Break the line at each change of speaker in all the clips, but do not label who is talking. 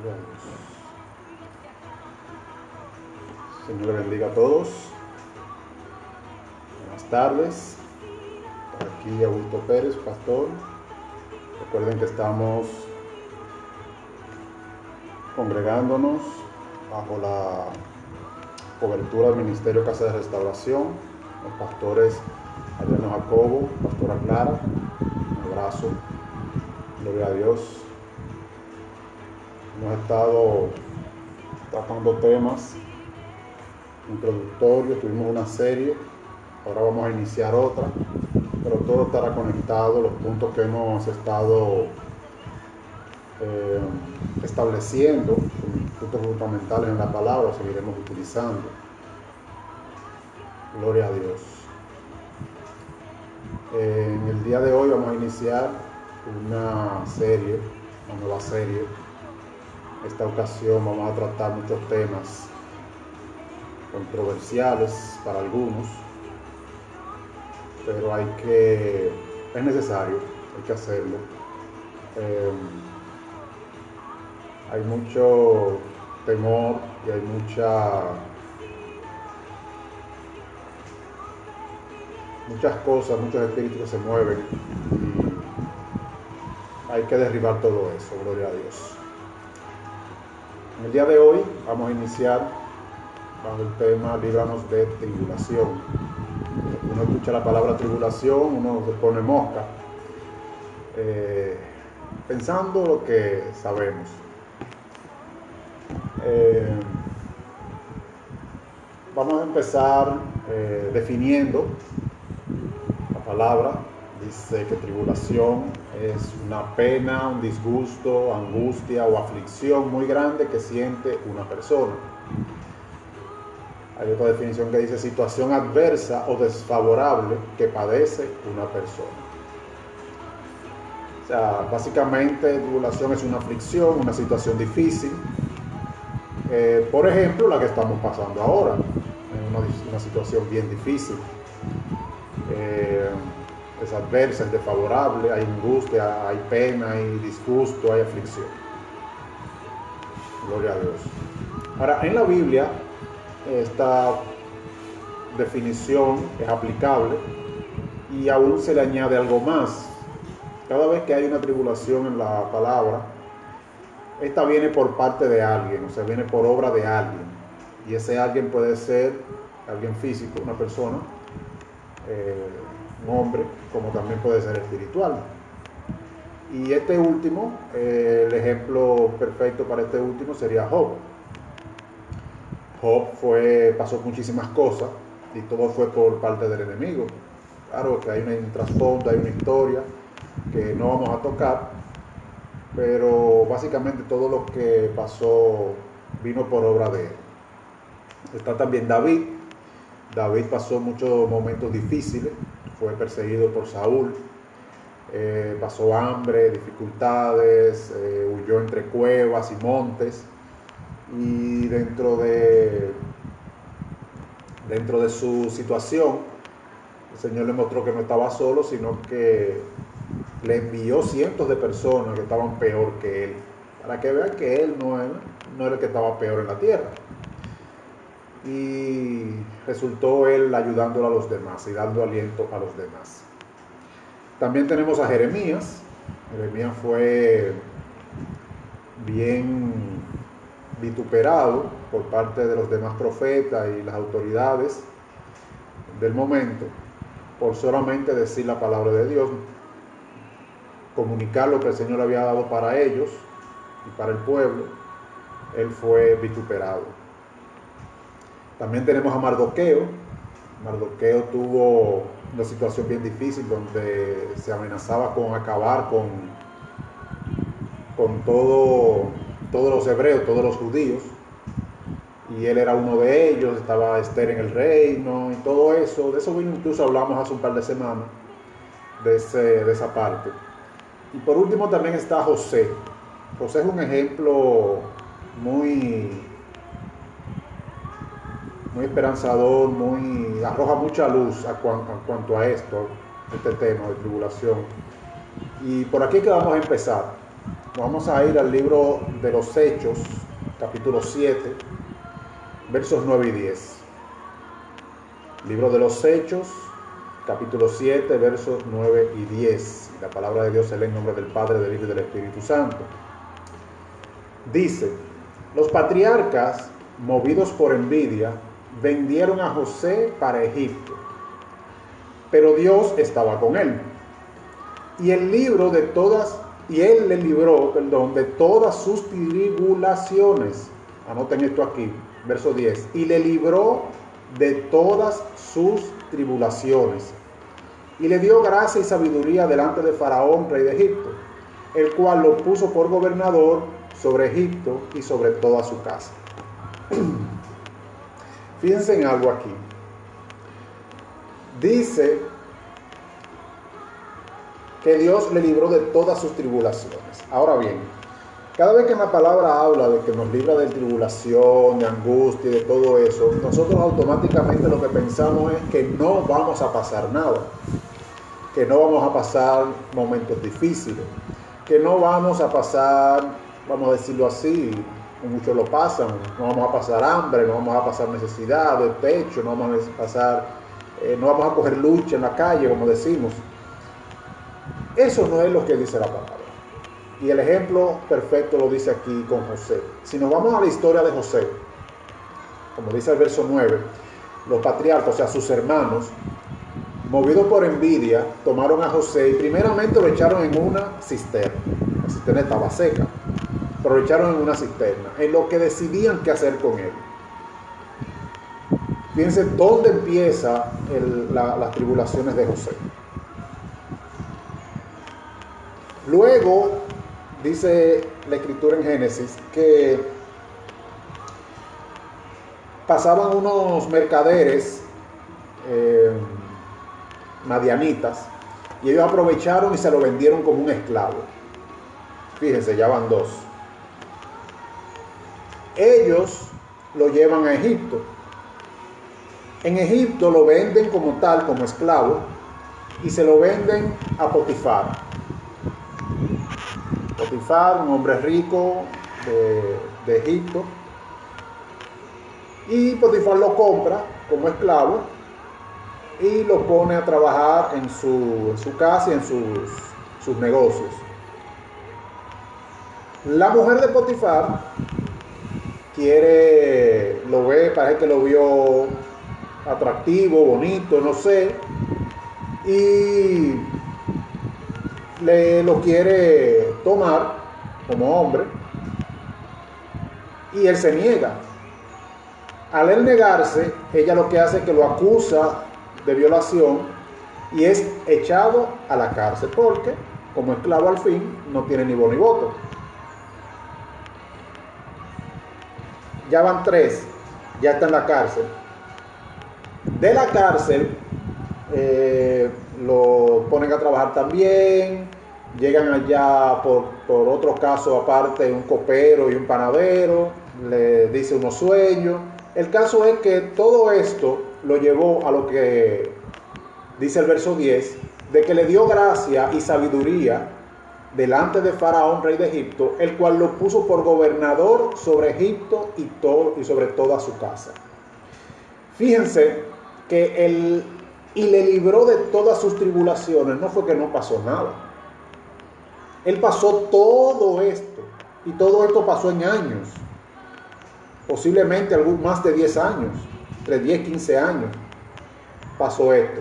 Gloria a Dios. Señor le bendiga a todos. Buenas tardes. Por aquí Augusto Pérez, pastor. Recuerden que estamos congregándonos bajo la cobertura del Ministerio Casa de Restauración. Los pastores Adriano Jacobo, pastora Clara. Un abrazo. Gloria a Dios. Hemos estado tratando temas introductorios, tuvimos una serie, ahora vamos a iniciar otra, pero todo estará conectado, los puntos que hemos estado estableciendo, puntos fundamentales en la palabra, los seguiremos utilizando. Gloria a Dios. En el día de hoy vamos a iniciar una nueva serie. Esta ocasión vamos a tratar muchos temas controversiales para algunos, pero es necesario, hay que hacerlo. Hay mucho temor y hay muchas cosas, muchos espíritus que se mueven y hay que derribar todo eso, gloria a Dios. En el día de hoy vamos a iniciar bajo el tema líbranos de tribulación. Uno escucha la palabra tribulación, uno se pone mosca, pensando lo que sabemos. Vamos a empezar definiendo la palabra. Dice que tribulación es una pena, un disgusto, angustia o aflicción muy grande que siente una persona. Hay otra definición que dice situación adversa o desfavorable que padece una persona. O sea, básicamente tribulación es una aflicción, una situación difícil. Por ejemplo, la que estamos pasando ahora, una situación bien difícil. Es adversa, es desfavorable, hay angustia, hay pena, hay disgusto, hay aflicción. Gloria a Dios. Ahora, en la Biblia, esta definición es aplicable y aún se le añade algo más. Cada vez que hay una tribulación en la palabra, esta viene por parte de alguien, o sea, viene por obra de alguien. Y ese alguien puede ser alguien físico, una persona, un hombre, como también puede ser espiritual. Y este último, el ejemplo perfecto para este último sería Job. Job pasó muchísimas cosas y todo fue por parte del enemigo. Claro que hay un trasfondo, hay una historia que no vamos a tocar, pero básicamente todo lo que pasó vino por obra de él. Está también David. David pasó muchos momentos difíciles, fue perseguido por Saúl, pasó hambre, dificultades, huyó entre cuevas y montes, y dentro de su situación el Señor le mostró que no estaba solo, sino que le envió cientos de personas que estaban peor que él, para que vean que él no era el que estaba peor en la tierra. Y resultó él ayudándolo a los demás y dando aliento a los demás. También tenemos a Jeremías. Jeremías fue bien vituperado por parte de los demás profetas y las autoridades del momento por solamente decir la palabra de Dios, comunicar lo que el Señor había dado para ellos y para el pueblo. Él fue vituperado. También tenemos a Mardoqueo. Mardoqueo tuvo una situación bien difícil donde se amenazaba con acabar con todos los hebreos, todos los judíos, y él era uno de ellos. Estaba Esther en el reino y todo eso. De eso incluso hablamos hace un par de semanas, de esa parte. Y por último también está José. José es un ejemplo muy esperanzador, arroja mucha luz a cuanto a este tema de tribulación. Y por aquí es que vamos a empezar. Vamos a ir al libro de los Hechos, capítulo 7, versos 9 y 10. Libro de los Hechos, capítulo 7, versos 9 y 10. La palabra de Dios se lee en nombre del Padre, del Hijo y del Espíritu Santo. Dice: los patriarcas, movidos por envidia, vendieron a José para Egipto, pero Dios estaba con él. Y él le libró de todas sus tribulaciones. Anoten esto aquí, verso 10. Y le libró de todas sus tribulaciones. Y le dio gracia y sabiduría delante de Faraón, rey de Egipto, el cual lo puso por gobernador sobre Egipto y sobre toda su casa. Fíjense en algo aquí. Dice que Dios le libró de todas sus tribulaciones. Ahora bien, cada vez que la palabra habla de que nos libra de tribulación, de angustia y de todo eso, nosotros automáticamente lo que pensamos es que no vamos a pasar nada, que no vamos a pasar momentos difíciles, que no vamos a pasar, vamos a decirlo así, muchos lo pasan, no vamos a pasar hambre, no vamos a pasar necesidad de techo, no vamos a pasar, no vamos a coger lucha en la calle, como decimos. Eso no es lo que dice la palabra. Y el ejemplo perfecto lo dice aquí con José. Si nos vamos a la historia de José, como dice el verso 9, los patriarcas, o sea, sus hermanos, movidos por envidia, tomaron a José y primeramente lo echaron en una cisterna. La cisterna estaba seca, pero lo echaron en una cisterna, en lo que decidían qué hacer con él. Fíjense dónde empiezan las tribulaciones de José. Luego, dice la escritura en Génesis, que pasaban unos mercaderes madianitas y ellos aprovecharon y se lo vendieron como un esclavo. Fíjense, ya van dos. Ellos lo llevan a Egipto. En Egipto lo venden como tal, como esclavo, y se lo venden a Potifar. Potifar, un hombre rico de Egipto, y Potifar lo compra como esclavo y lo pone a trabajar en su casa y en sus negocios. La mujer de Potifar lo ve, parece que lo vio atractivo, bonito, no sé, y lo quiere tomar como hombre, y él se niega. Al él negarse, ella lo que hace es que lo acusa de violación y es echado a la cárcel, porque como esclavo al fin no tiene ni voz ni voto. Ya van tres, ya está en la cárcel. De la cárcel lo ponen a trabajar también, llegan allá por otro caso aparte, un copero y un panadero, le dice unos sueños. El caso es que todo esto lo llevó a lo que dice el verso 10, de que le dio gracia y sabiduría delante de Faraón, rey de Egipto, el cual lo puso por gobernador sobre Egipto y sobre toda su casa. Fíjense que y le libró de todas sus tribulaciones. No fue que no pasó nada. Él pasó todo esto, y todo esto pasó en años, posiblemente más de 10 años, entre 10 y 15 años pasó esto.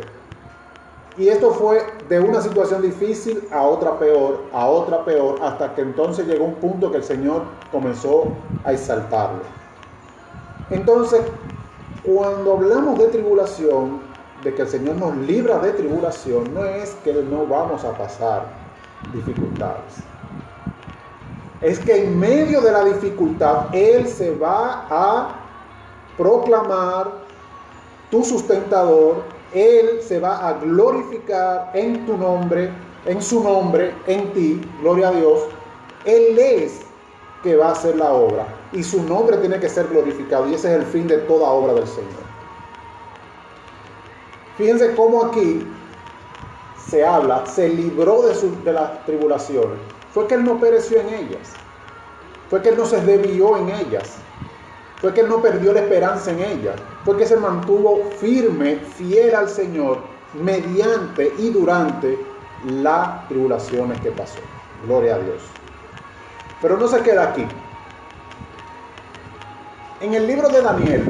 Y esto fue de una situación difícil a otra peor, hasta que entonces llegó un punto que el Señor comenzó a exaltarlo. Entonces, cuando hablamos de tribulación, de que el Señor nos libra de tribulación, no es que no vamos a pasar dificultades. Es que en medio de la dificultad, Él se va a proclamar tu sustentador. Él se va a glorificar en tu nombre, en su nombre, en ti, gloria a Dios. Él es que va a hacer la obra y su nombre tiene que ser glorificado, y ese es el fin de toda obra del Señor. Fíjense cómo aquí se habla, se libró de las tribulaciones. fue que él no pereció en ellas, fue que él no se desvió en ellas, fue que él no perdió la esperanza en ellas, fue que se mantuvo firme, fiel al Señor, mediante y durante las tribulaciones que pasó. Gloria a Dios. Pero no se queda aquí. En el libro de Daniel,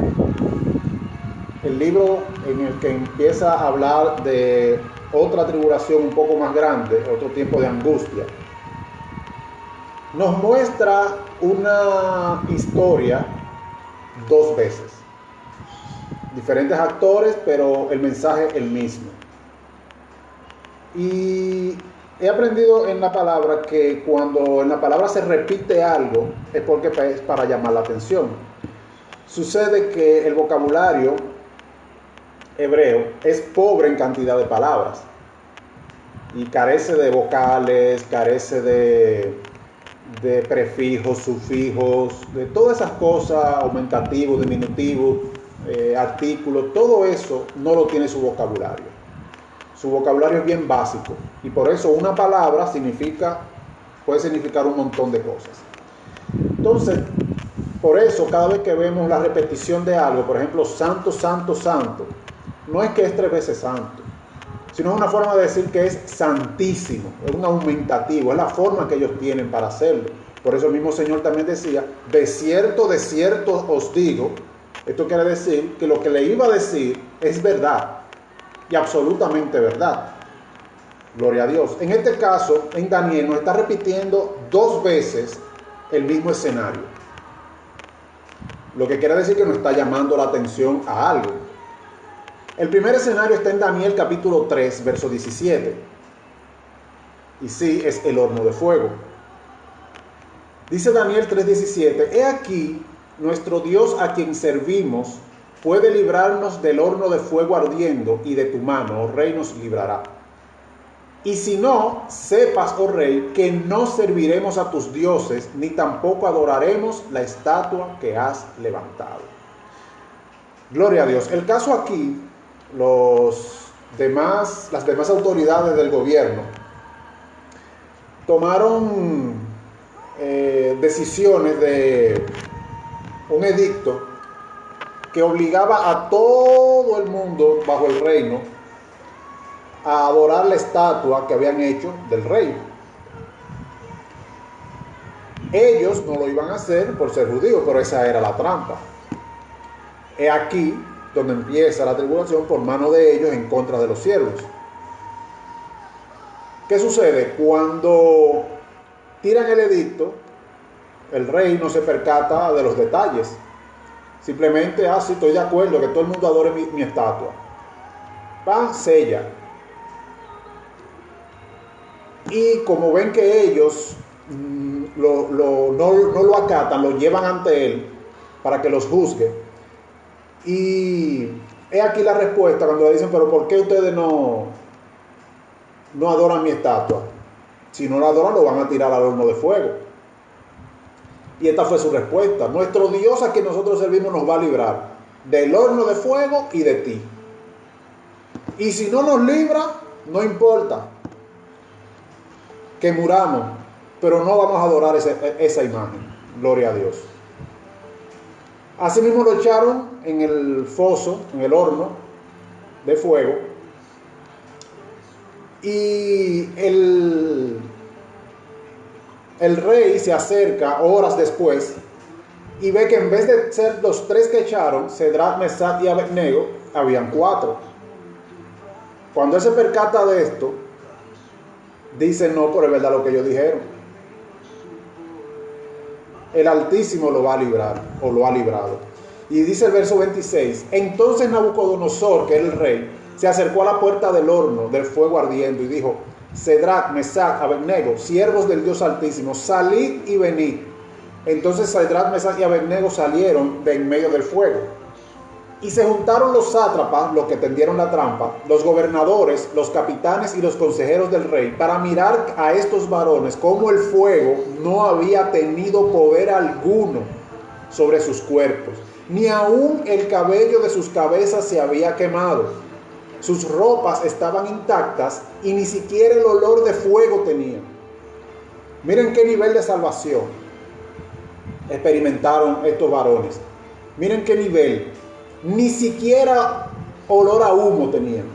el libro en el que empieza a hablar de otra tribulación un poco más grande, otro tiempo de angustia, nos muestra una historia dos veces. Diferentes actores, pero el mensaje el mismo. Y he aprendido en la palabra que cuando en la palabra se repite algo es porque es para llamar la atención. Sucede que el vocabulario hebreo es pobre en cantidad de palabras y carece de vocales, carece de prefijos, sufijos, de todas esas cosas, aumentativos, diminutivos, artículos, todo eso no lo tiene su vocabulario. Su vocabulario es bien básico y por eso una palabra puede significar un montón de cosas. Entonces, por eso cada vez que vemos la repetición de algo, por ejemplo, santo, santo, santo, no es que es 3 veces santo, sino es una forma de decir que es santísimo, es un aumentativo, es la forma que ellos tienen para hacerlo. Por eso el mismo Señor también decía, de cierto os digo. Esto quiere decir que lo que le iba a decir es verdad y absolutamente verdad. Gloria a Dios. En este caso, en Daniel nos está repitiendo 2 veces el mismo escenario. Lo que quiere decir que nos está llamando la atención a algo. El primer escenario está en Daniel capítulo 3, verso 17. Y sí, es el horno de fuego. Dice Daniel 3:17, he aquí, nuestro Dios a quien servimos puede librarnos del horno de fuego ardiendo, y de tu mano, oh rey, nos librará. Y si no, sepas, oh rey, que no serviremos a tus dioses, ni tampoco adoraremos la estatua que has levantado. Gloria a Dios. El caso aquí, las demás autoridades del gobierno tomaron decisiones de un edicto que obligaba a todo el mundo bajo el reino a adorar la estatua que habían hecho del rey. Ellos no lo iban a hacer por ser judíos, pero esa era la trampa. He aquí donde empieza la tribulación por mano de ellos en contra de los siervos. ¿Qué sucede? Cuando tiran el edicto, el rey no se percata de los detalles. Simplemente, sí, estoy de acuerdo que todo el mundo adore mi estatua. Sella. Y como ven que ellos no lo acatan, lo llevan ante él para que los juzgue. Y he aquí la respuesta cuando le dicen, pero ¿por qué ustedes no adoran mi estatua? Si no la adoran, lo van a tirar al horno de fuego. Y esta fue su respuesta. Nuestro Dios a quien nosotros servimos nos va a librar del horno de fuego y de ti. Y si no nos libra, no importa que muramos, pero no vamos a adorar esa imagen. Gloria a Dios. Así mismo lo echaron en el foso, en el horno de fuego. Y el rey se acerca horas después y ve que en vez de ser los 3 que echaron, Sadrach, Mesach y Abednego, habían 4. Cuando él se percata de esto, dice, no, pero es verdad lo que ellos dijeron. El Altísimo lo va a librar, o lo ha librado. Y dice el verso 26, entonces Nabucodonosor, que era el rey, se acercó a la puerta del horno del fuego ardiendo y dijo, Sadrach, Mesach, Abednego, siervos del Dios Altísimo, salid y venid. Entonces Sadrach, Mesach y Abednego salieron de en medio del fuego. Y se juntaron los sátrapas, los que tendieron la trampa, los gobernadores, los capitanes y los consejeros del rey, para mirar a estos varones cómo el fuego no había tenido poder alguno sobre sus cuerpos, ni aún el cabello de sus cabezas se había quemado. Sus ropas estaban intactas y ni siquiera el olor de fuego tenían. Miren qué nivel de salvación experimentaron estos varones. Miren qué nivel. Ni siquiera olor a humo tenían.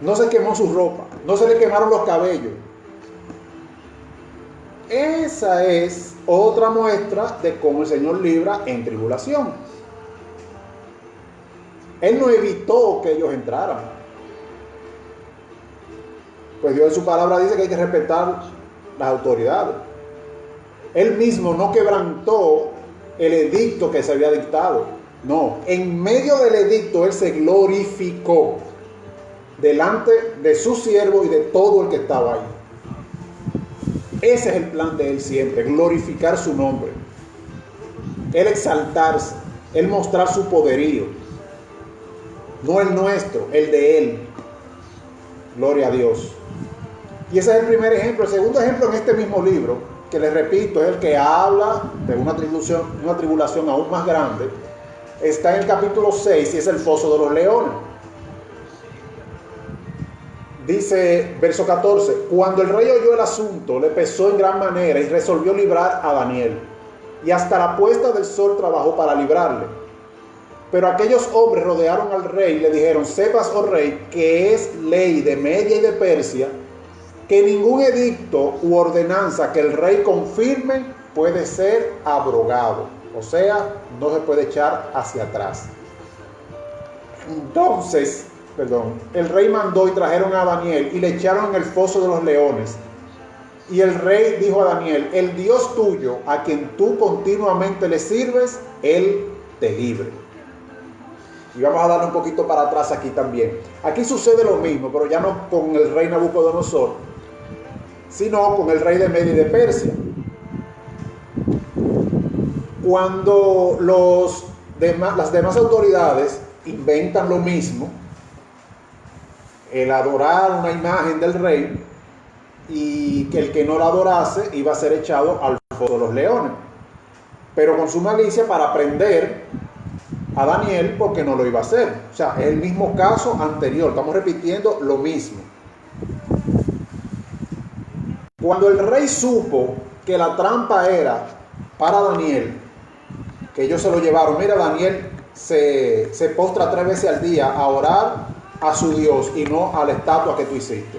No se quemó su ropa, no se le quemaron los cabellos. Esa es otra muestra de cómo el Señor libra en tribulación. Él no evitó que ellos entraran. Pues Dios en su palabra dice que hay que respetar las autoridades. Él mismo no quebrantó el edicto que se había dictado. No, en medio del edicto Él se glorificó delante de su siervo y de todo el que estaba ahí. Ese es el plan de Él siempre, glorificar su nombre. Él exaltarse, Él mostrar su poderío. No el nuestro, el de Él. Gloria a Dios. Y ese es el primer ejemplo. El segundo ejemplo en este mismo libro, que les repito, es el que habla de una tribulación aún más grande, está en el capítulo 6 y es el foso de los leones. Dice, verso 14, cuando el rey oyó el asunto, le pesó en gran manera y resolvió librar a Daniel. Y hasta la puesta del sol trabajó para librarle. Pero aquellos hombres rodearon al rey y le dijeron, sepas, oh rey, que es ley de Media y de Persia, que ningún edicto u ordenanza que el rey confirme puede ser abrogado. O sea, no se puede echar hacia atrás. Entonces, el rey mandó y trajeron a Daniel y le echaron en el foso de los leones. Y el rey dijo a Daniel, el Dios tuyo, a quien tú continuamente le sirves, Él te libre. Y vamos a darle un poquito para atrás aquí también. Aquí sucede lo mismo, pero ya no con el rey Nabucodonosor, sino con el rey de Media y de Persia. Cuando las demás autoridades inventan lo mismo, el adorar una imagen del rey, y que el que no la adorase iba a ser echado al foso de los leones, pero con su malicia para prender a Daniel porque no lo iba a hacer. O sea, el mismo caso anterior, estamos repitiendo lo mismo. Cuando el rey supo que la trampa era para Daniel, que ellos se lo llevaron, mira, Daniel se postra 3 veces al día a orar a su Dios y no a la estatua que tú hiciste.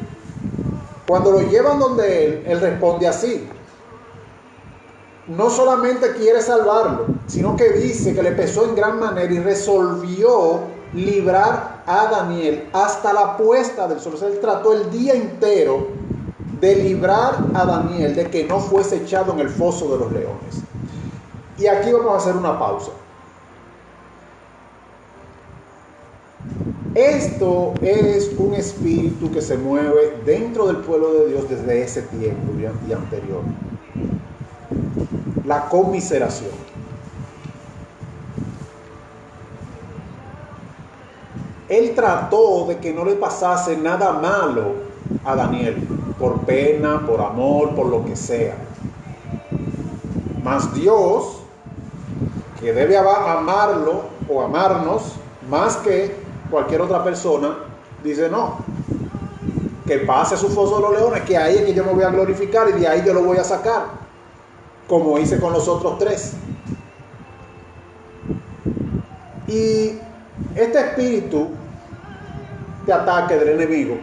Cuando lo llevan donde él responde así. No solamente quiere salvarlo, sino que dice que le pesó en gran manera y resolvió librar a Daniel hasta la puesta del sol. O sea, él trató el día entero de librar a Daniel de que no fuese echado en el foso de los leones. Y aquí vamos a hacer una pausa. Esto es un espíritu que se mueve dentro del pueblo de Dios desde ese tiempo y anterior. La conmiseración. Él trató de que no le pasase nada malo a Daniel, por pena, por amor, por lo que sea. Mas Dios, que debe amarlo o amarnos más que cualquier otra persona, dice no, que pase su foso de los leones, que ahí es que yo me voy a glorificar y de ahí yo lo voy a sacar, como hice con los otros 3. Y este espíritu de ataque del enemigo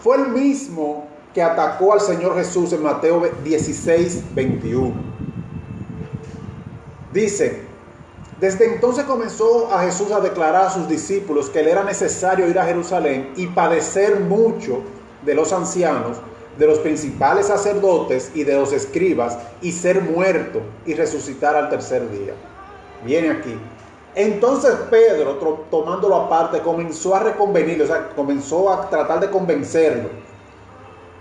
fue el mismo que atacó al Señor Jesús en Mateo 16, 21. Dice, desde entonces comenzó a Jesús a declarar a sus discípulos que le era necesario ir a Jerusalén y padecer mucho de los ancianos, de los principales sacerdotes y de los escribas, y ser muerto y resucitar al tercer día. Viene aquí. Entonces Pedro, tomándolo aparte, comenzó a reconvenirlo, o sea, comenzó a tratar de convencerlo,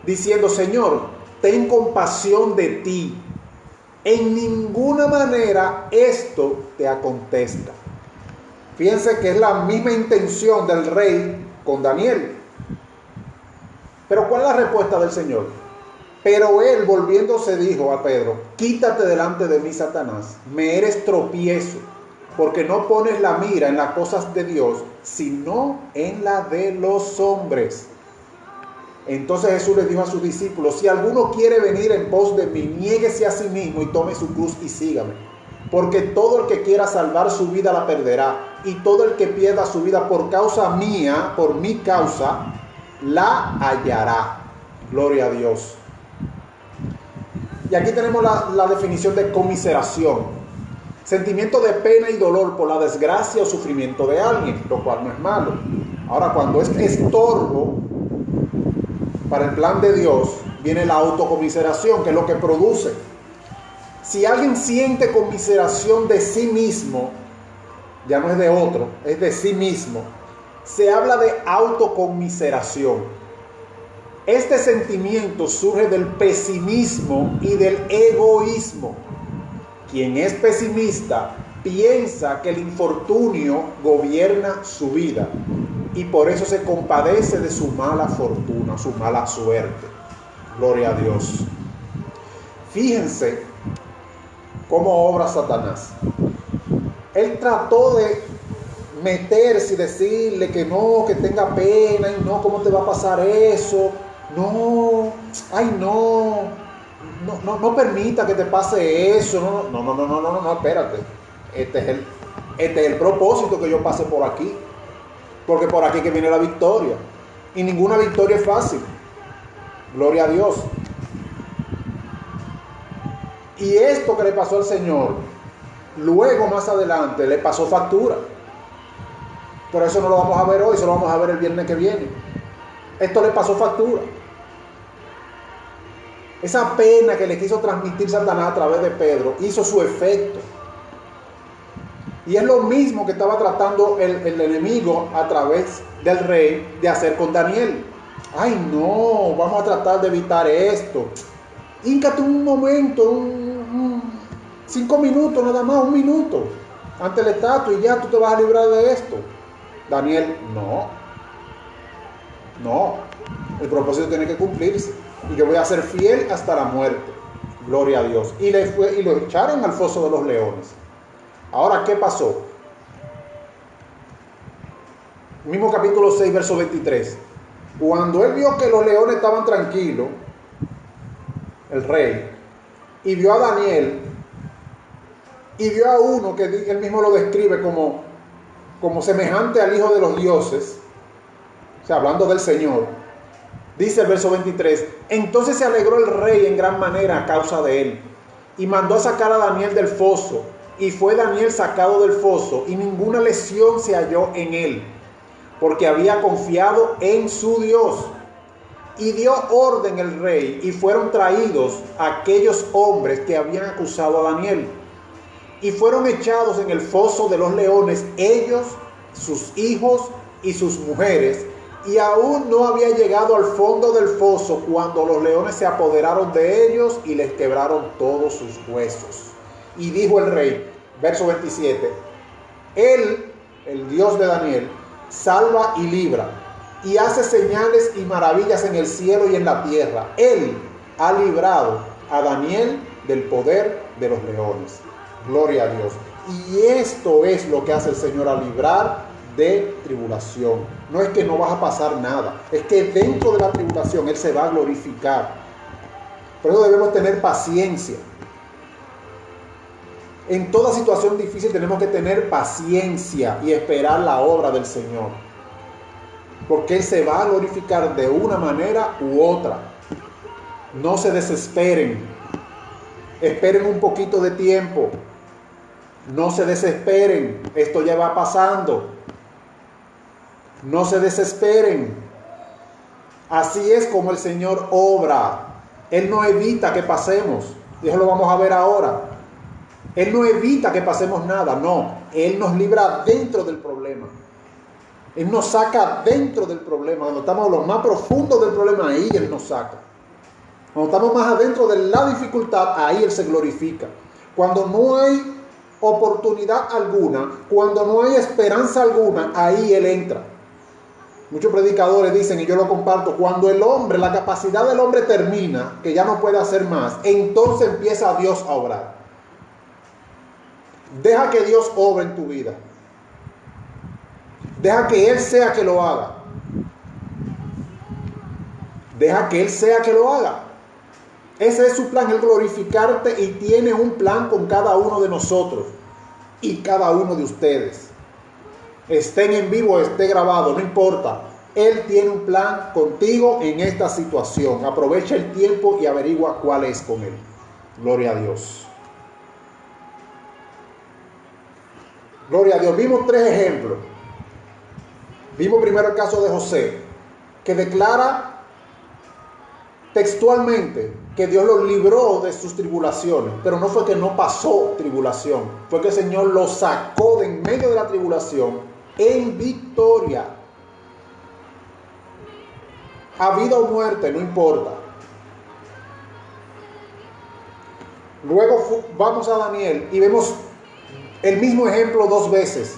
diciendo, Señor, ten compasión de ti. En ninguna manera esto te acontezca. Fíjense que es la misma intención del rey con Daniel. Pero ¿cuál es la respuesta del Señor? Pero él, volviéndose, dijo a Pedro, quítate delante de mí, Satanás, me eres tropiezo, porque no pones la mira en las cosas de Dios, sino en la de los hombres. Entonces Jesús les dijo a sus discípulos: si alguno quiere venir en pos de mí, niéguese a sí mismo y tome su cruz y sígame. Porque todo el que quiera salvar su vida la perderá, y todo el que pierda su vida por causa mía, por mi causa, la hallará. Gloria a Dios. Y aquí tenemos la definición de conmiseración. Sentimiento de pena y dolor por la desgracia o sufrimiento de alguien, lo cual no es malo. Ahora, cuando es estorbo para el plan de Dios, viene la autocomiseración, que es lo que produce. Si alguien siente conmiseración de sí mismo, ya no es de otro, es de sí mismo, se habla de autoconmiseración. Este sentimiento surge del pesimismo y del egoísmo. Quien es pesimista piensa que el infortunio gobierna su vida y por eso se compadece de su mala fortuna, su mala suerte. Gloria a Dios. Fíjense cómo obra Satanás. Él trató de meterse y decirle que no, que tenga pena, y no, ¿cómo te va a pasar eso? No, ay no permita que te pase eso. No, espérate. Este es el propósito, que yo pase por aquí. Porque por aquí que viene la victoria. Y ninguna victoria es fácil. Gloria a Dios. Y esto que le pasó al Señor, luego más adelante le pasó factura. Pero eso no lo vamos a ver hoy, eso lo vamos a ver el viernes que viene. Esto le pasó factura. Esa pena que le quiso transmitir Satanás a través de Pedro hizo su efecto. Y es lo mismo que estaba tratando el enemigo a través del rey de hacer con Daniel. Ay no, vamos a tratar de evitar esto. Híncate un momento, 5 minutos nada más, 1 minuto ante la estatua y ya tú te vas a librar de esto. Daniel, no, el propósito tiene que cumplirse y yo voy a ser fiel hasta la muerte. Gloria a Dios. Y lo echaron al foso de los leones. Ahora, ¿qué pasó? Mismo capítulo 6, verso 23. Cuando él vio que los leones estaban tranquilos, el rey, y vio a Daniel, y vio a uno que él mismo lo describe como semejante al Hijo de los dioses, o sea, hablando del Señor, dice el verso 23, entonces se alegró el rey en gran manera a causa de él, y mandó a sacar a Daniel del foso, y fue Daniel sacado del foso, y ninguna lesión se halló en él, porque había confiado en su Dios. Y dio orden el rey, y fueron traídos aquellos hombres que habían acusado a Daniel, y fueron echados en el foso de los leones, ellos, sus hijos y sus mujeres, y aún no había llegado al fondo del foso cuando los leones se apoderaron de ellos y les quebraron todos sus huesos. Y dijo el rey, verso 27, Él, el Dios de Daniel, salva y libra, y hace señales y maravillas en el cielo y en la tierra. Él ha librado a Daniel del poder de los leones. Gloria a Dios. Y esto es lo que hace el Señor al librar de tribulación. No es que no vas a pasar nada, es que dentro de la tribulación Él se va a glorificar. Por eso debemos tener paciencia. En toda situación difícil tenemos que tener paciencia y esperar la obra del Señor. Porque Él se va a glorificar de una manera u otra. No se desesperen. Esperen un poquito de tiempo. No se desesperen. Esto ya va pasando. No se desesperen. Así es como el Señor obra. Él no evita que pasemos. Y eso lo vamos a ver ahora. Él no evita que pasemos nada. No. Él nos libra dentro del problema. Él nos saca dentro del problema. Cuando estamos en lo más profundo del problema, ahí Él nos saca. Cuando estamos más adentro de la dificultad, ahí Él se glorifica. Cuando no hay oportunidad alguna, cuando no hay esperanza alguna, ahí Él entra. Muchos predicadores dicen, y yo lo comparto, cuando la capacidad del hombre termina, que ya no puede hacer más, entonces empieza Dios a obrar. Deja que Dios obre en tu vida. Deja que Él sea que lo haga. Deja que Él sea que lo haga. Ese es su plan, el glorificarte, y tiene un plan con cada uno de nosotros y cada uno de ustedes. Estén en vivo, esté grabado, no importa. Él tiene un plan contigo en esta situación. Aprovecha el tiempo y averigua cuál es con Él. Gloria a Dios. Gloria a Dios. Vimos 3 ejemplos. Vimos primero el caso de José, que declara textualmente que Dios lo libró de sus tribulaciones, pero no fue que no pasó tribulación, fue que el Señor lo sacó de en medio de la tribulación en victoria. A vida o muerte, no importa. Luego vamos a Daniel y vemos el mismo ejemplo 2 veces.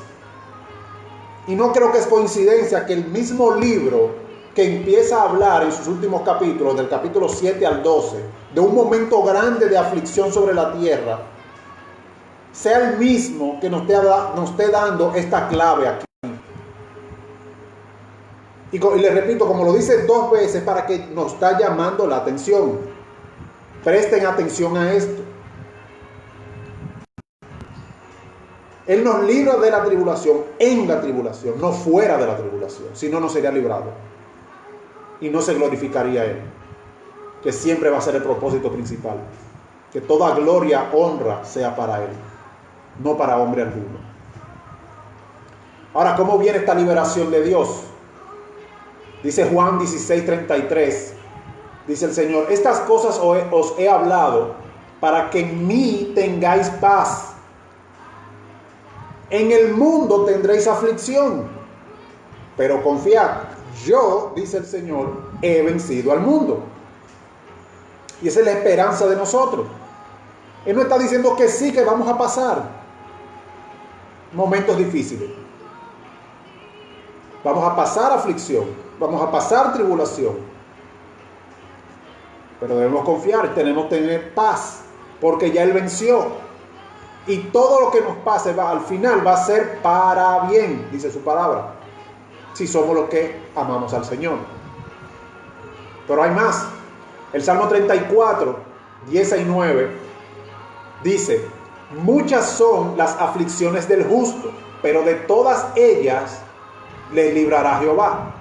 Y no creo que es coincidencia que el mismo libro que empieza a hablar en sus últimos capítulos, del capítulo 7 al 12, de un momento grande de aflicción sobre la tierra, sea el mismo que nos esté dando esta clave aquí. Y le repito, como lo dice 2 veces, para que nos está llamando la atención. Presten atención a esto. Él nos libra de la tribulación en la tribulación, no fuera de la tribulación. Si no, no sería librado. Y no se glorificaría Él, que siempre va a ser el propósito principal. Que toda gloria, honra sea para Él, no para hombre alguno. Ahora, ¿cómo viene esta liberación de Dios? Dice Juan 16:33, dice el Señor: estas cosas os he hablado para que en mí tengáis paz. En el mundo tendréis aflicción, pero confiad, yo, dice el Señor, he vencido al mundo. Y esa es la esperanza de nosotros. Él no está diciendo que sí, que vamos a pasar momentos difíciles. Vamos a pasar aflicción, vamos a pasar tribulación. Pero debemos confiar, tenemos que tener paz, porque ya Él venció. Y todo lo que nos pase al final va a ser para bien, dice su palabra, si somos los que amamos al Señor. Pero hay más. El Salmo 34, 10 y 9 dice: muchas son las aflicciones del justo, pero de todas ellas les librará Jehová.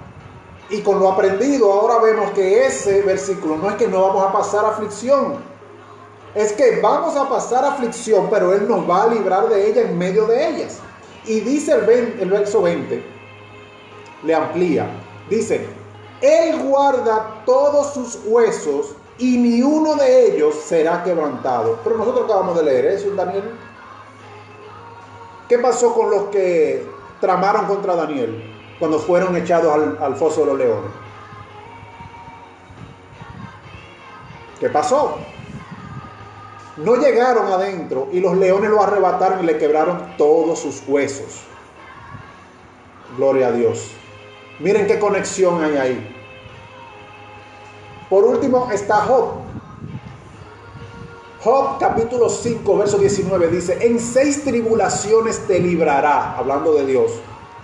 Y con lo aprendido ahora vemos que ese versículo no es que no vamos a pasar aflicción, es que vamos a pasar aflicción, pero Él nos va a librar de ella en medio de ellas. Y dice el verso 20, le amplía, dice: Él guarda todos sus huesos y ni uno de ellos será quebrantado. Pero nosotros acabamos de leer eso en Daniel. ¿Qué pasó con los que tramaron contra Daniel cuando fueron echados al foso de los leones? ¿Qué pasó? No llegaron adentro y los leones lo arrebataron y le quebraron todos sus huesos. Gloria a Dios. Miren qué conexión hay ahí. Por último está Job. Job capítulo 5 verso 19 dice: en 6 tribulaciones te librará, hablando de Dios,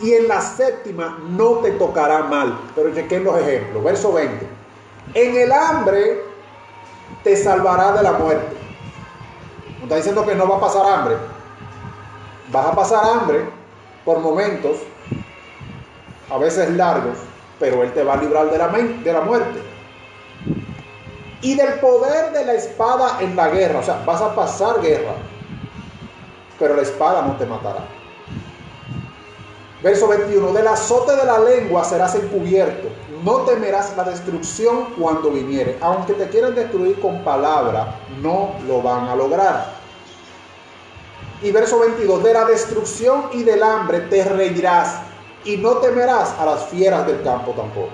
y en la 7ª no te tocará mal. Pero chequen los ejemplos. Verso 20: en el hambre te salvará de la muerte. No está diciendo que no va a pasar hambre. Vas a pasar hambre por momentos, a veces largos, pero Él te va a librar de la muerte. Y del poder de la espada en la guerra. O sea, vas a pasar guerra, pero la espada no te matará. Verso 21: del azote de la lengua serás encubierto. No temerás la destrucción cuando viniere. Aunque te quieran destruir con palabra, no lo van a lograr. Y verso 22: de la destrucción y del hambre te reirás, y no temerás a las fieras del campo tampoco.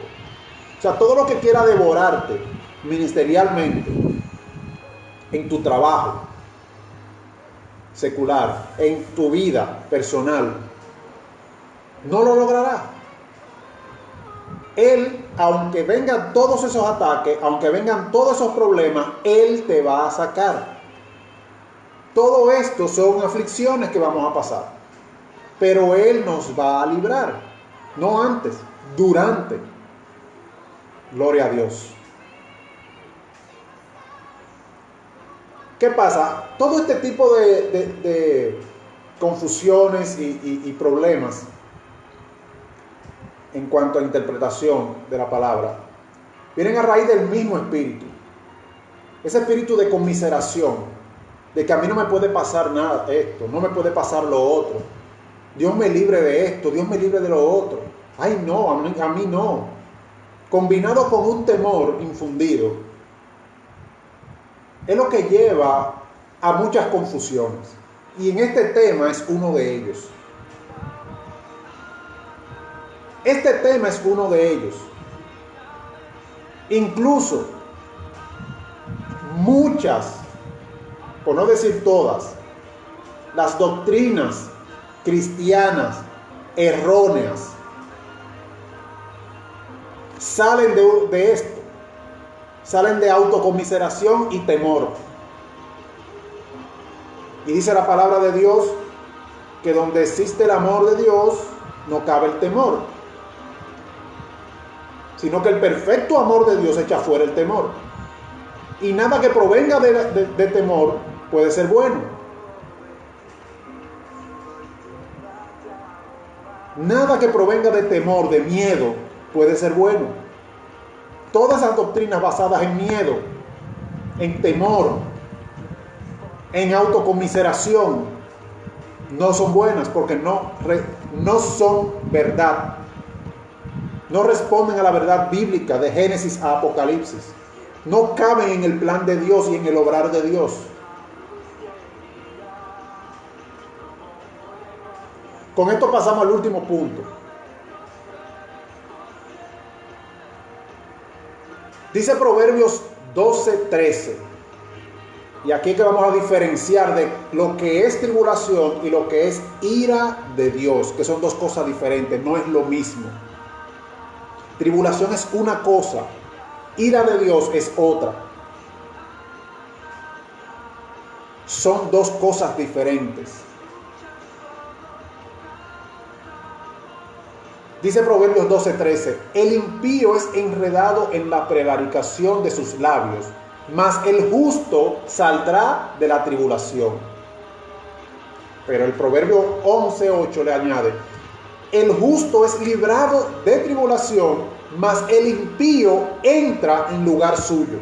O sea, todo lo que quiera devorarte ministerialmente, en tu trabajo secular, en tu vida personal, no lo logrará. Él, aunque vengan todos esos ataques, aunque vengan todos esos problemas, Él te va a sacar. Todo esto son aflicciones que vamos a pasar, pero Él nos va a librar, no antes, durante. Gloria a Dios. ¿Qué pasa? Todo este tipo de confusiones y problemas en cuanto a interpretación de la palabra vienen a raíz del mismo espíritu. Ese espíritu de conmiseración, de que a mí no me puede pasar nada esto, no me puede pasar lo otro. Dios me libre de esto, Dios me libre de lo otro. Ay, no, a mí no. Combinado con un temor infundido, es lo que lleva a muchas confusiones. Y en este tema es uno de ellos. Este tema es uno de ellos. Incluso muchas, por no decir todas, las doctrinas cristianas erróneas salen de esto, salen de autocomiseración y temor. Y dice la palabra de Dios que donde existe el amor de Dios no cabe el temor, sino que el perfecto amor de Dios echa fuera el temor. Y nada que provenga de temor puede ser bueno. Nada que provenga de temor, de miedo, puede ser bueno. Todas esas doctrinas basadas en miedo, en temor, en autocomiseración, no son buenas porque no son verdad. No responden a la verdad bíblica de Génesis a Apocalipsis. No caben en el plan de Dios y en el obrar de Dios. Con esto pasamos al último punto. Dice Proverbios 12:13. Y aquí es que vamos a diferenciar de lo que es tribulación y lo que es ira de Dios, que son dos cosas diferentes, no es lo mismo. Tribulación es una cosa, ira de Dios es otra. Son dos cosas diferentes. Dice Proverbios 12:13, el impío es enredado en la prevaricación de sus labios, mas el justo saldrá de la tribulación. Pero el Proverbio 11:8 le añade, el justo es librado de tribulación, mas el impío entra en lugar suyo.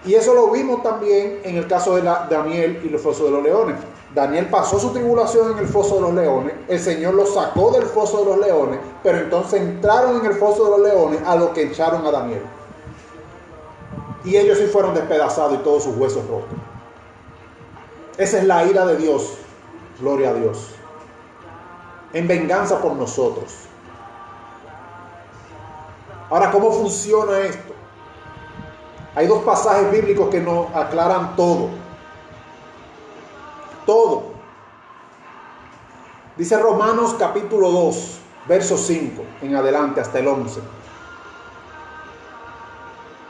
Y eso lo vimos también en el caso de Daniel y el foso de los leones. Daniel pasó su tribulación en el foso de los leones, el Señor lo sacó del foso de los leones, pero entonces entraron en el foso de los leones a lo que echaron a Daniel. Y ellos sí fueron despedazados y todos sus huesos rotos. Esa es la ira de Dios, gloria a Dios, en venganza por nosotros. Ahora, ¿cómo funciona esto? Hay dos pasajes bíblicos que nos aclaran todo. Todo. Dice Romanos capítulo 2, verso 5 en adelante hasta el 11.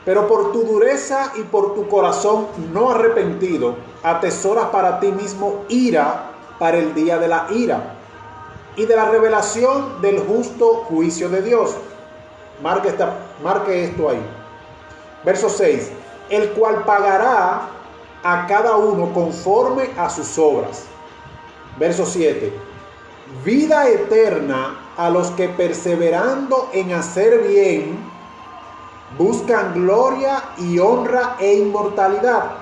Pero por tu dureza y por tu corazón no arrepentido, atesoras para ti mismo ira para el día de la ira y de la revelación del justo juicio de Dios. Marque esto ahí. Verso 6. El cual pagará a cada uno conforme a sus obras. Verso 7. Vida eterna a los que perseverando en hacer bien buscan gloria y honra e inmortalidad.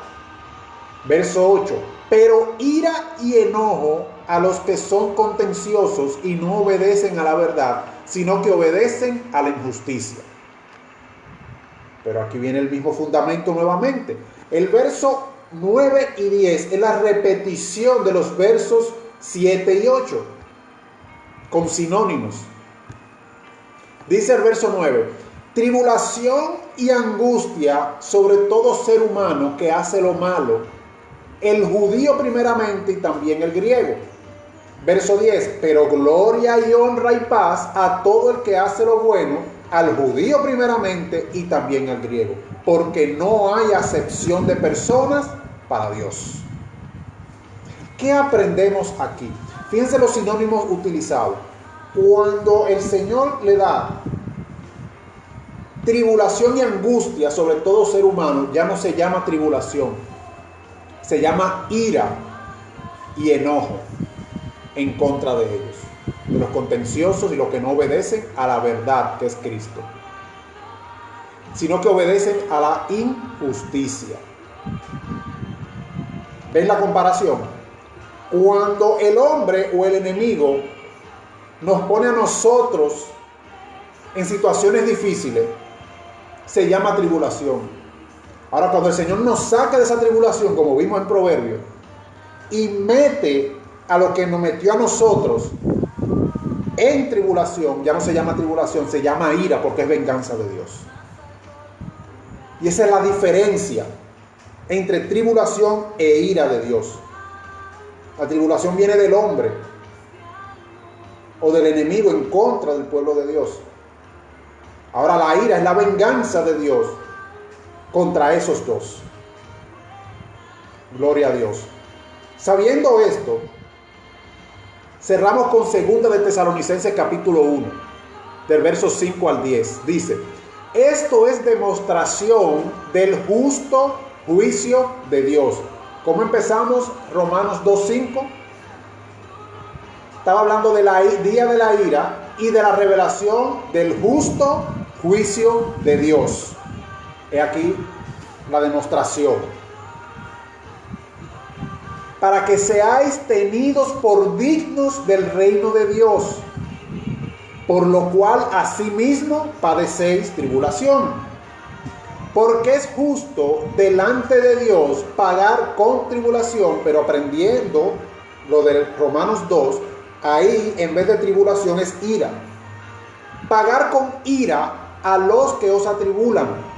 Verso 8. Pero ira y enojo a los que son contenciosos y no obedecen a la verdad, sino que obedecen a la injusticia. Pero aquí viene el mismo fundamento nuevamente. El verso 9 y 10 es la repetición de los versos 7 y 8, con sinónimos. Dice el verso 9, tribulación y angustia sobre todo ser humano que hace lo malo, el judío primeramente y también el griego. Verso 10, pero gloria y honra y paz a todo el que hace lo bueno, al judío primeramente y también al griego, porque no hay acepción de personas para Dios. ¿Qué aprendemos aquí? Fíjense los sinónimos utilizados. Cuando el Señor le da tribulación y angustia sobre todo ser humano, ya no se llama tribulación, se llama ira y enojo en contra de ellos, de los contenciosos y los que no obedecen a la verdad que es Cristo, sino que obedecen a la injusticia. ¿Ven la comparación? Cuando el hombre o el enemigo nos pone a nosotros en situaciones difíciles, se llama tribulación. Ahora, cuando el Señor nos saca de esa tribulación, como vimos en Proverbios, y mete a lo que nos metió a nosotros en tribulación, ya no se llama tribulación, se llama ira, porque es venganza de Dios. Y esa es la diferencia entre tribulación e ira de Dios. La tribulación viene del hombre o del enemigo en contra del pueblo de Dios. Ahora la ira es la venganza de Dios contra esos dos. Gloria a Dios. Sabiendo esto, cerramos con 2 de Tesalonicenses capítulo 1, del verso 5 al 10. Dice: esto es demostración del justo juicio de Dios. ¿Cómo empezamos? Romanos 2:5. Estaba hablando del día de la ira y de la revelación del justo juicio de Dios. He aquí la demostración. Para que seáis tenidos por dignos del reino de Dios, por lo cual asimismo padecéis tribulación. Porque es justo delante de Dios pagar con tribulación, pero aprendiendo lo de Romanos 2, ahí en vez de tribulación es ira. Pagar con ira a los que os atribulan,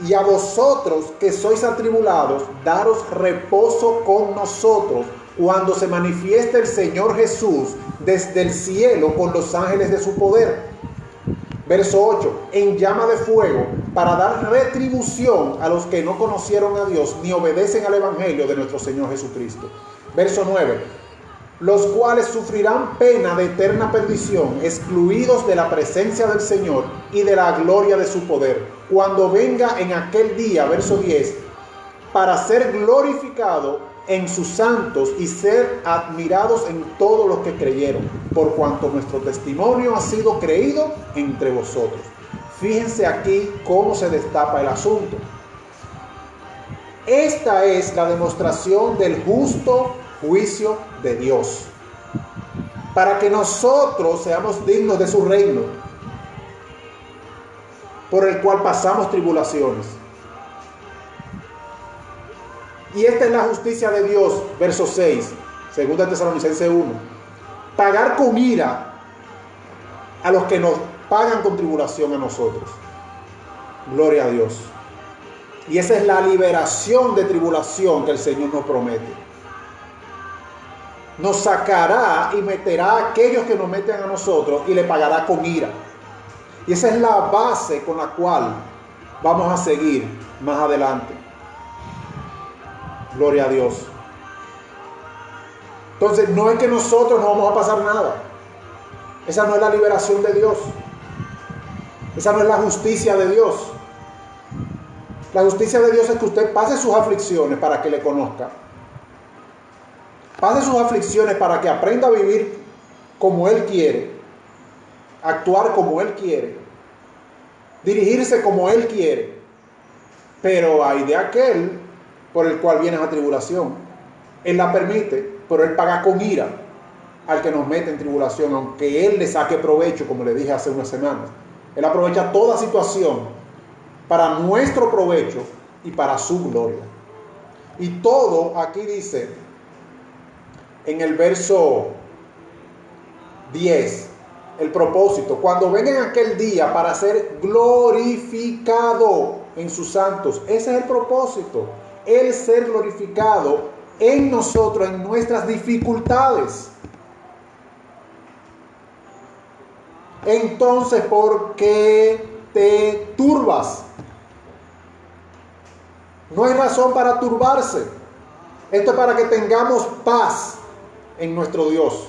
y a vosotros que sois atribulados, daros reposo con nosotros cuando se manifieste el Señor Jesús desde el cielo con los ángeles de su poder. Verso 8, en llama de fuego, para dar retribución a los que no conocieron a Dios ni obedecen al Evangelio de nuestro Señor Jesucristo. Verso 9, los cuales sufrirán pena de eterna perdición, excluidos de la presencia del Señor y de la gloria de su poder, cuando venga en aquel día, verso 10, para ser glorificado en sus santos y ser admirados en todos los que creyeron, por cuanto nuestro testimonio ha sido creído entre vosotros. Fíjense aquí cómo se destapa el asunto. Esta es la demostración del justo juicio de Dios, para que nosotros seamos dignos de su reino, por el cual pasamos tribulaciones. Y esta es la justicia de Dios, verso 6, 2 Tesalonicenses 1. Pagar con ira a los que nos pagan con tribulación a nosotros. Gloria a Dios. Y esa es la liberación de tribulación que el Señor nos promete. Nos sacará y meterá a aquellos que nos meten a nosotros y le pagará con ira. Y esa es la base con la cual vamos a seguir más adelante. Gloria a Dios. Entonces, no es que nosotros no vamos a pasar nada. Esa no es la liberación de Dios. Esa no es la justicia de Dios. La justicia de Dios es que usted pase sus aflicciones para que le conozca. Pase sus aflicciones para que aprenda a vivir como Él quiere, actuar como Él quiere, dirigirse como Él quiere. Pero hay de aquel por el cual viene esa tribulación. Él la permite, pero Él paga con ira al que nos mete en tribulación, aunque Él le saque provecho, como le dije hace unas semanas. Él aprovecha toda situación para nuestro provecho y para su gloria. Y todo aquí dice, en el verso 10, el propósito: cuando venga en aquel día para ser glorificado en sus santos. Ese es el propósito, el ser glorificado en nosotros, en nuestras dificultades. Entonces, ¿por qué te turbas? No hay razón para turbarse. Esto es para que tengamos paz en nuestro Dios.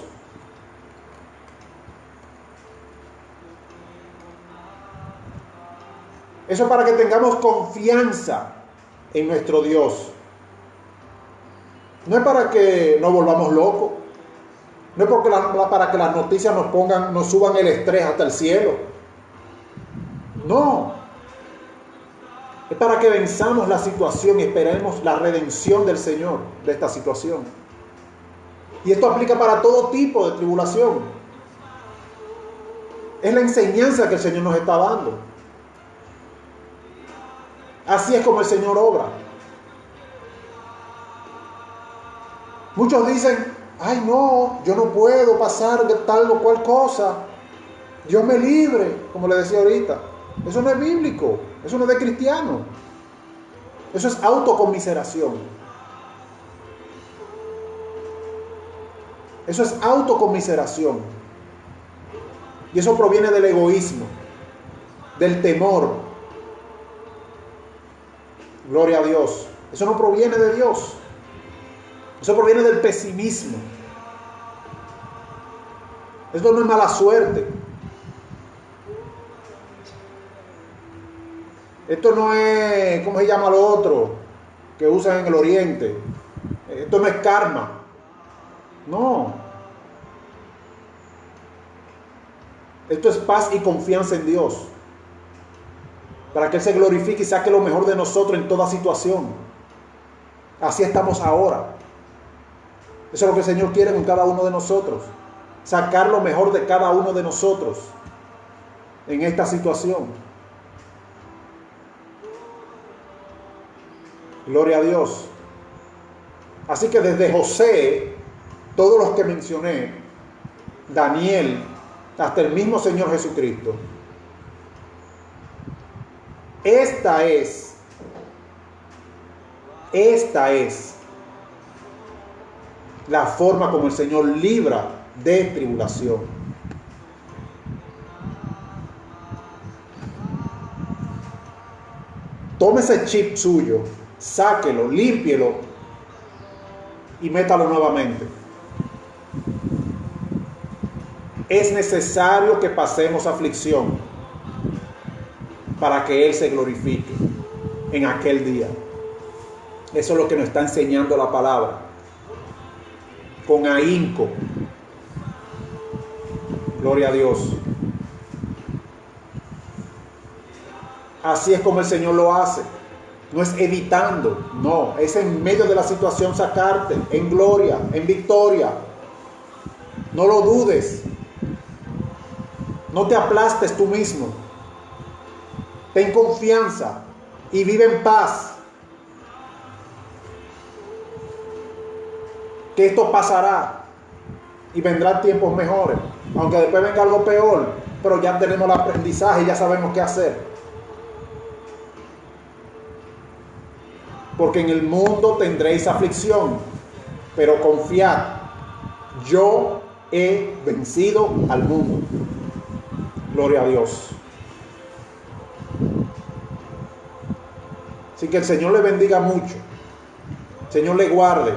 Eso es para que tengamos confianza en nuestro Dios. No es para que nos volvamos locos. No es porque para que las noticias nos suban el estrés hasta el cielo. No. Es para que venzamos la situación y esperemos la redención del Señor de esta situación. Y esto aplica para todo tipo de tribulación. Es la enseñanza que el Señor nos está dando. Así es como el Señor obra. Muchos dicen, ay no, yo no puedo pasar de tal o cual cosa. Dios me libre, como le decía ahorita. Eso no es bíblico, eso no es de cristiano. Eso es autoconmiseración. Eso es autoconmiseración. Y eso proviene del egoísmo, del temor. Gloria a Dios. Eso no proviene de Dios. Eso proviene del pesimismo. Esto no es mala suerte. Esto no es, ¿cómo se llama lo otro que usan en el oriente? Esto no es karma. No. Esto es paz y confianza en Dios. Para que Él se glorifique y saque lo mejor de nosotros en toda situación. Así estamos ahora. Eso es lo que el Señor quiere con cada uno de nosotros. Sacar lo mejor de cada uno de nosotros en esta situación. Gloria a Dios. Así que desde José, todos los que mencioné, Daniel, hasta el mismo Señor Jesucristo, esta es la forma como el Señor libra de tribulación. Tome ese chip suyo, sáquelo, límpielo y métalo nuevamente. Es necesario que pasemos aflicción para que Él se glorifique en aquel día. Eso es lo que nos está enseñando la palabra. Con ahínco. Gloria a Dios. Así es como el Señor lo hace. No es evitando, no. Es en medio de la situación sacarte en gloria, en victoria. No lo dudes. No te aplastes tú mismo. Ten confianza y vive en paz. Que esto pasará y vendrán tiempos mejores. Aunque después venga algo peor, pero ya tenemos el aprendizaje y ya sabemos qué hacer. Porque en el mundo tendréis aflicción, pero confiad, yo he vencido al mundo. Gloria a Dios. Así que el Señor le bendiga mucho. El Señor le guarde.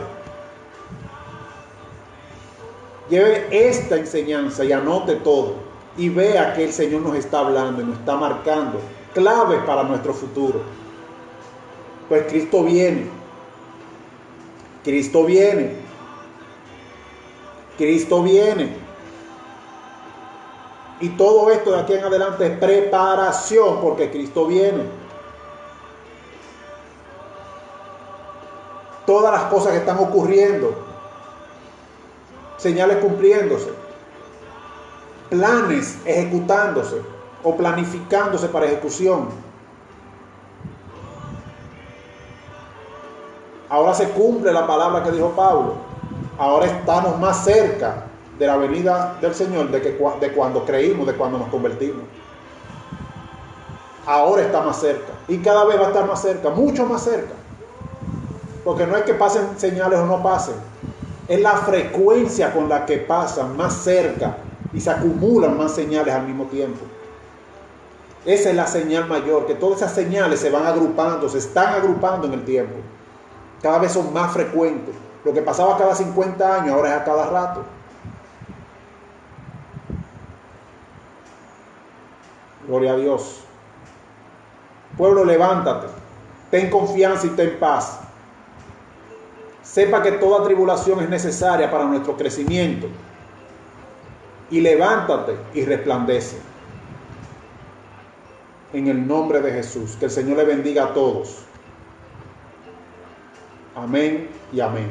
Lleve esta enseñanza y anote todo. Y vea que el Señor nos está hablando y nos está marcando claves para nuestro futuro. Pues Cristo viene. Cristo viene. Cristo viene. Y todo esto de aquí en adelante es preparación porque Cristo viene. Todas las cosas que están ocurriendo, señales cumpliéndose, planes ejecutándose o planificándose para ejecución. Ahora se cumple la palabra que dijo Pablo. Ahora estamos más cerca de la venida del Señor de cuando creímos, de cuando nos convertimos. Ahora está más cerca y cada vez va a estar más cerca, mucho más cerca. Porque no es que pasen señales o no pasen, es la frecuencia con la que pasan más cerca y se acumulan más señales al mismo tiempo. Esa es la señal mayor, que todas esas señales se van agrupando, se están agrupando en el tiempo. Cada vez son más frecuentes. Lo que pasaba cada 50 años ahora es a cada rato. Gloria a Dios. Pueblo, levántate, ten confianza y ten paz. Sepa que toda tribulación es necesaria para nuestro crecimiento. Y levántate y resplandece. En el nombre de Jesús. Que el Señor le bendiga a todos. Amén y amén.